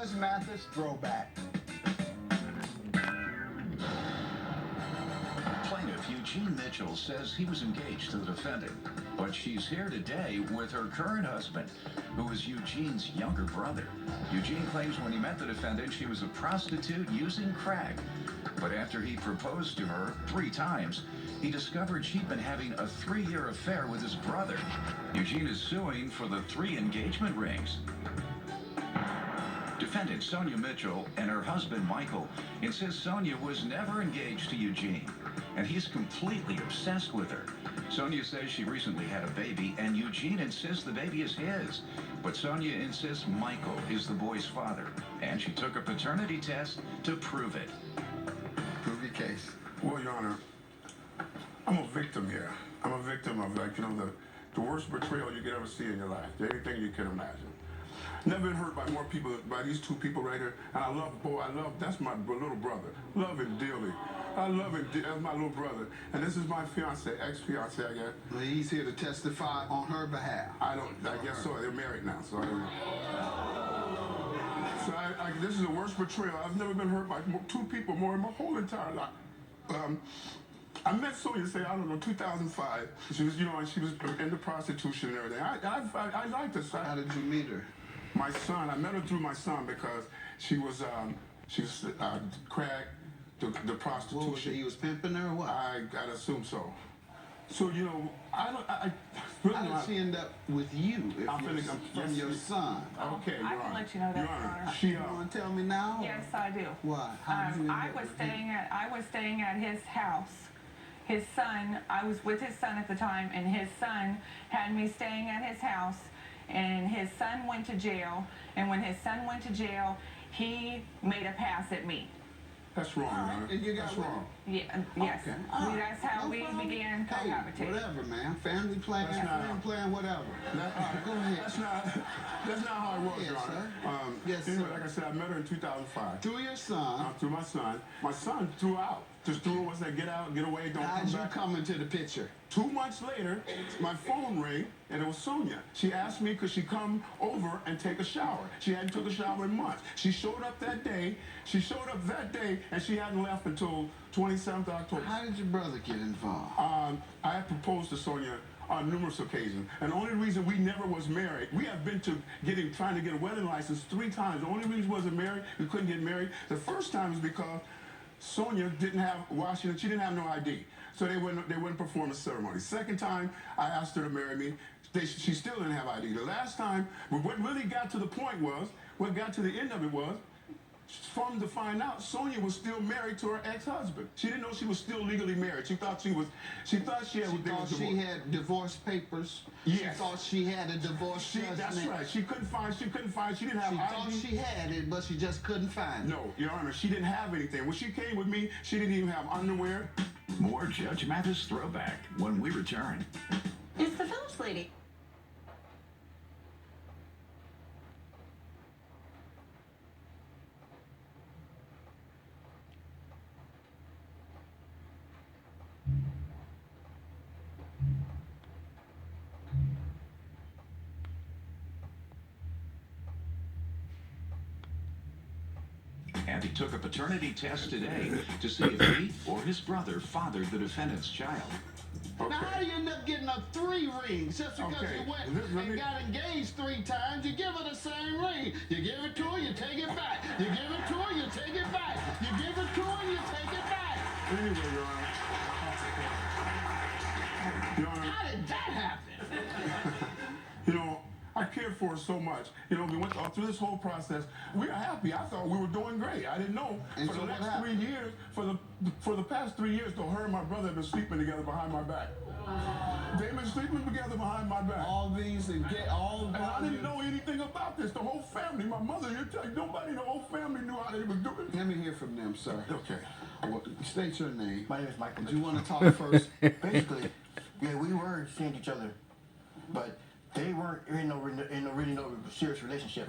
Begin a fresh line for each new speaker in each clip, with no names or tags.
Judge Mathis Throwback.
Plaintiff Eugene Mitchell says he was engaged to the defendant, but she's here today with her current husband, who is Eugene's younger brother. Eugene claims when he met the defendant, she was a prostitute using crack. But after he proposed to her 3 times, he discovered she'd been having a 3-year affair with his brother. Eugene is suing for the 3 engagement rings. Defendant Sonia Mitchell and her husband Michael insist Sonia was never engaged to Eugene, and he's completely obsessed with her. Sonia says she recently had a baby, and Eugene insists the baby is his. But Sonia insists Michael is the boy's father, and she took a paternity test to prove it.
Prove your case.
Well, Your Honor, I'm a victim here. I'm a victim of, the worst betrayal you could ever see in your life. Anything you can imagine. Never been hurt by more people, by these 2 people right here. And I love, that's my little brother. Love him dearly. I love him, that's my little brother. And this is my fiance, ex-fiance, I guess.
Well, he's here to testify on her behalf.
I guess so. They're married now, so I don't know. So this is the worst betrayal. I've never been hurt by 2 people more in my whole entire life. I met Sonia, say, I don't know, 2005. She was, she was into prostitution and everything. I liked her.
How did you meet her?
My son. I met her through my son because she was crack, the prostitution.
What was it? He was pimping her or what?
I'd assume so. So, I
How did she end up with you from your son?
Okay,
I can let you know that, Your Honor.
You want to tell me now?
Yes, I do.
Why? How did you end
I
up
was
with
staying at his house. His son, I was with his son at the time, and his son had me staying at his house, and his son went to jail, and when his son went to jail, he made a pass at me.
That's wrong, Your Honor.
And you got
That's wrong.
Yeah, yes.
Okay.
That's how we began cohabiting.
Whatever, man. Family plan, friend plan, whatever. Go ahead.
That's not how it works,
Yes,
Your Honor.
sir. Yes,
anyway,
sir.
like I said, I met her in 2005.
Through your son.
Through my son. My son threw out. Just threw it, said, get out, get away, don't
How'd
come
you
back.
come into the picture?
2 months later, my phone rang, and it was Sonia. She asked me could she come over and take a shower. She hadn't took a shower in months. She showed up that day, and she hadn't left until 27th October.
How did your brother get involved?
I had proposed to Sonia on numerous occasions. And the only reason we never was married, we have been trying to get a wedding license 3 times. The only reason we wasn't married, we couldn't get married. The first time was because Sonia didn't have Washington, she didn't have no ID. So they wouldn't perform a ceremony. Second time, I asked her to marry me. She still didn't have ID. The last time, but what really got to the point was, what got to the end of it was, from to find out, Sonia was still married to her ex-husband. She didn't know she was still legally married. She thought she
had divorce papers.
Yes.
She thought she had a divorce judgment.
That's right. She didn't have
She
ID.
thought she had it, but she just couldn't find it.
No, Your Honor, she didn't have anything. When she came with me, she didn't even have underwear.
More Judge Mathis Throwback when we return.
It's the Phillips lady.
And he took a paternity test today to see if he or his brother fathered the defendant's child.
Okay.
Now, how do you end up getting a 3 rings just because you went and got engaged 3 times? You give her the same ring. You give it to her, you take it back. You give it to her, you take it back. You give it to her, you take it back.
Anyway, Your Honor. Your Honor.
How did that happen?
I cared for her so much. We went through this whole process. We were happy. I thought we were doing great. I didn't know
And
for
so
the
what
next
happened?
3 years, for the past 3 years, though, her and my brother have been sleeping together behind my back. They've been sleeping together behind my back.
All these and get all.
And I didn't know anything about this. The whole family, my mother, nobody in the whole family knew how they was doing it.
Let me hear from them, sir.
Okay.
Well, state your name.
My name is Michael.
Do you want to talk first?
Basically, yeah, we were seeing each other, but they weren't in no serious relationship.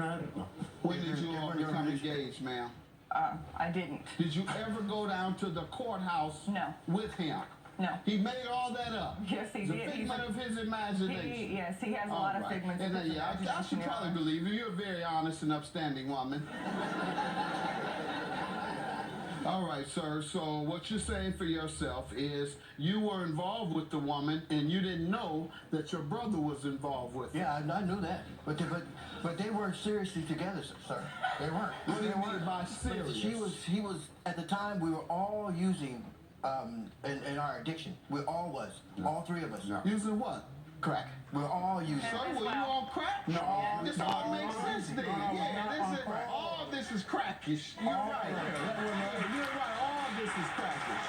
When did you all become engaged, ma'am?
I didn't.
Did you ever go down to the courthouse
No.
with him?
No.
He made all that up.
Yes, he
it's
did.
A figment of his imagination.
Yes, he has a lot of figments of his
I should
imagination.
probably believe you. You're a very honest and upstanding woman. All right, sir. So what you're saying for yourself is you were involved with the woman and you didn't know that your brother was involved with her.
Yeah, I knew that. But they weren't seriously together, sir. They weren't.
What do you
They
mean
weren't.
by
But
serious?
he was, at the time, we were all using, in our addiction. We all was. All three of us.
No.
Using what?
Crack. We're all using.
So were you on crack?
No.
This
No,
all
no,
makes
no,
sense then.
no, no,
Yeah,
no,
this is,
crack.
all of this is crackish. You're right. Yeah, you're right. All of this is crackish.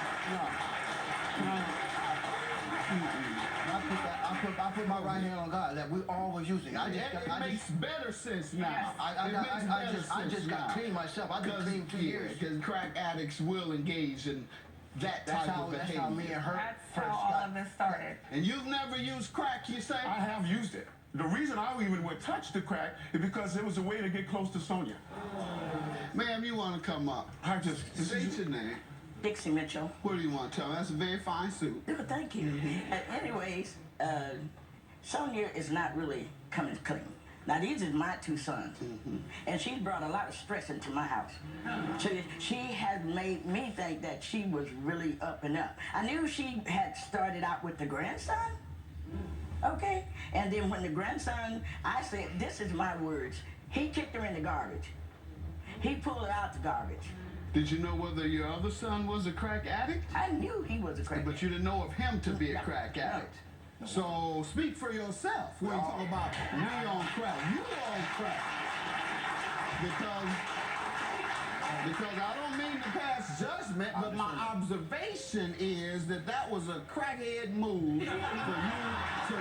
I put my right hand on God that we all was using.
It makes better sense now.
I just got clean myself. I've been clean for years.
Because crack addicts will engage in that type of behavior.
That's how me and her
That's
first
how all
got.
of this started.
And you've never used crack, you say?
I have used it. The reason I even would touch the crack is because it was a way to get close to Sonia.
Ma'am, you want to come up? State your name.
Dixie Mitchell.
What do you want to tell me? That's a very fine suit.
Oh, thank you. Anyways, Sonia is not really coming clean. Now, these are my two sons, and she's brought a lot of stress into my house. So she has made me think that she was really up and up. I knew she had started out with the grandson, okay? And then when the grandson, I said, this is my words, he kicked her in the garbage. He pulled her out the garbage.
Did you know whether your other son was a crack addict?
I knew he was a crack
But you didn't know of him to be a crack
No.
addict. So speak for yourself when you talk about me on crack. You on crack. Because I don't mean to pass judgment, but my observation is that that was a crackhead move for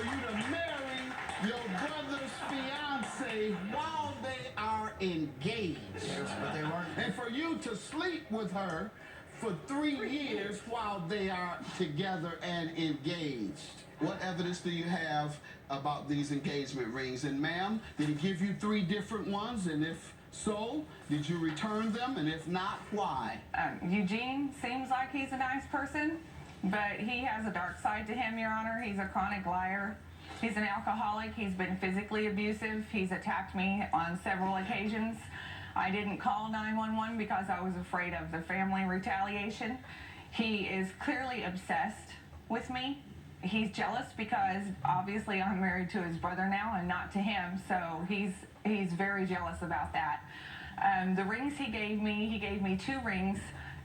you to marry your brother's fiance while they are engaged.
Yes, but they weren't.
And for you to sleep with her for 3 years while they are together and engaged. What evidence do you have about these engagement rings? And ma'am, did he give you 3 different ones? And if so, did you return them? And if not, why?
Eugene seems like he's a nice person, but he has a dark side to him, Your Honor. He's a chronic liar. He's an alcoholic. He's been physically abusive. He's attacked me on several occasions. I didn't call 911 because I was afraid of the family retaliation. He is clearly obsessed with me. He's jealous because obviously I'm married to his brother now and not to him, so he's very jealous about that. The rings he gave me 2 rings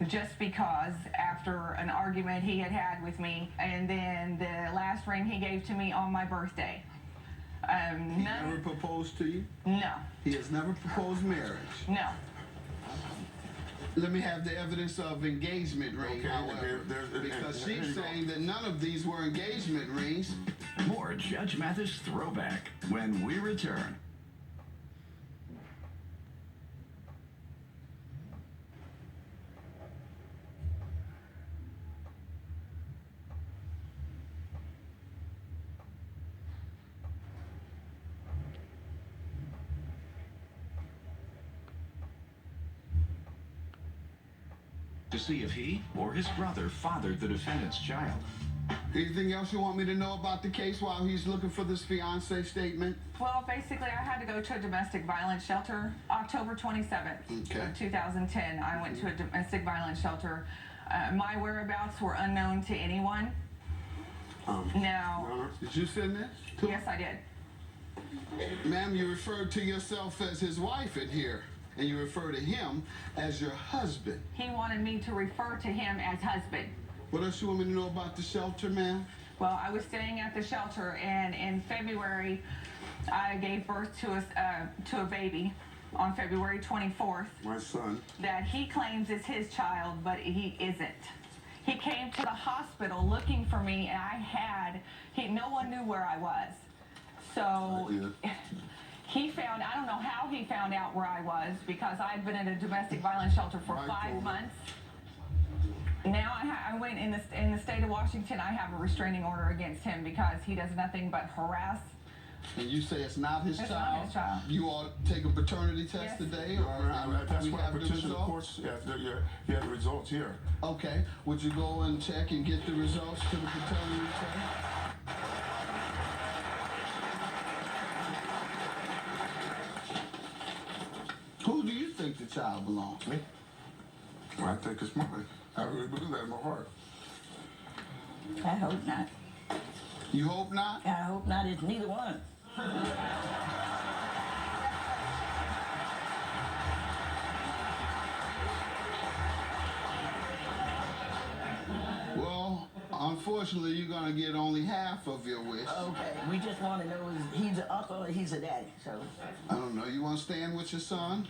just because after an argument he had with me, and then the last ring he gave to me on my birthday.
He never proposed to you?
No.
He has never proposed marriage?
No.
Let me have the evidence of engagement ring,
Okay,
however, because
here
she's
you go.
saying that none of these were engagement rings.
More Judge Mathis Throwback when we return. To see if he or his brother fathered the defendant's child.
Anything else you want me to know about the case while he's looking for this fiancé statement?
Well, basically, I had to go to a domestic violence shelter October 27th
Okay.
of 2010. I went to a domestic violence shelter. My whereabouts were unknown to anyone. Now,
Did you send this? to him?
yes, I did.
Ma'am, you referred to yourself as his wife in here, and you refer to him as your husband.
He wanted me to refer to him as husband.
What else you want me to know about the shelter, ma'am?
Well, I was staying at the shelter, and in February, I gave birth to a baby on February 24th
My son.
that he claims is his child, but he isn't. He came to the hospital looking for me, and no one knew where I was. So he found, I don't know how he found out where I was, because I've been in a domestic violence shelter for 5 months. Now I went in the state of Washington. I have a restraining order against him because he does nothing but harass
And you say it's not his
It's
child?
not his child.
You ought to take a paternity test
Yes.
today?
That's
we
why I
have the
petitioned the
results?
courts. You have the results here.
Okay. Would you go and check and get the results to the paternity test? Who do you think the child belongs to?
Me? Well, I think it's mine. I really believe that in my heart.
I hope not.
You hope not?
I hope not. It's neither one.
Well, unfortunately, you're going to get only half of your wish.
Okay, we just want to know is he's an uncle or he's a daddy. So
I don't know. You want to stand with your son?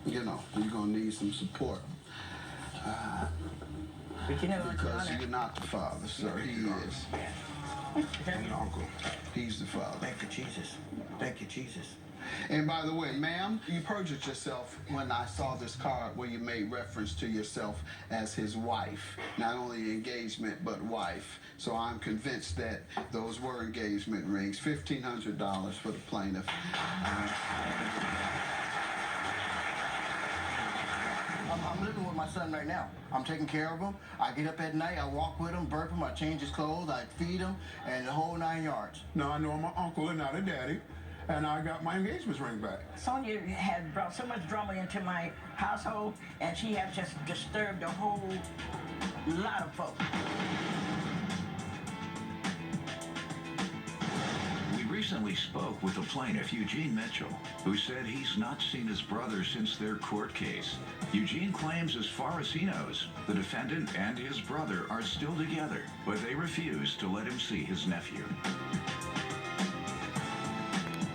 You know, you're going to need some support.
but you know, Your
Because
Honor,
you're not the father, sir. He is.
And uncle.
He's the father.
Thank you, Jesus. Thank you, Jesus.
And by the way, ma'am, you perjured yourself when I saw this card where you made reference to yourself as his wife. Not only engagement, but wife. So I'm convinced that those were engagement rings. $1,500 for the plaintiff.
I'm living with my son right now. I'm taking care of him. I get up at night, I walk with him, burp him, I change his clothes, I feed him, and the whole 9 yards.
Now I know I'm an uncle and not a daddy, and I got my engagement ring back.
Sonia has brought so much drama into my household, and she has just disturbed a whole lot of folks.
We recently spoke with the plaintiff, Eugene Mitchell, who said he's not seen his brother since their court case. Eugene claims, as far as he knows, the defendant and his brother are still together, but they refuse to let him see his nephew.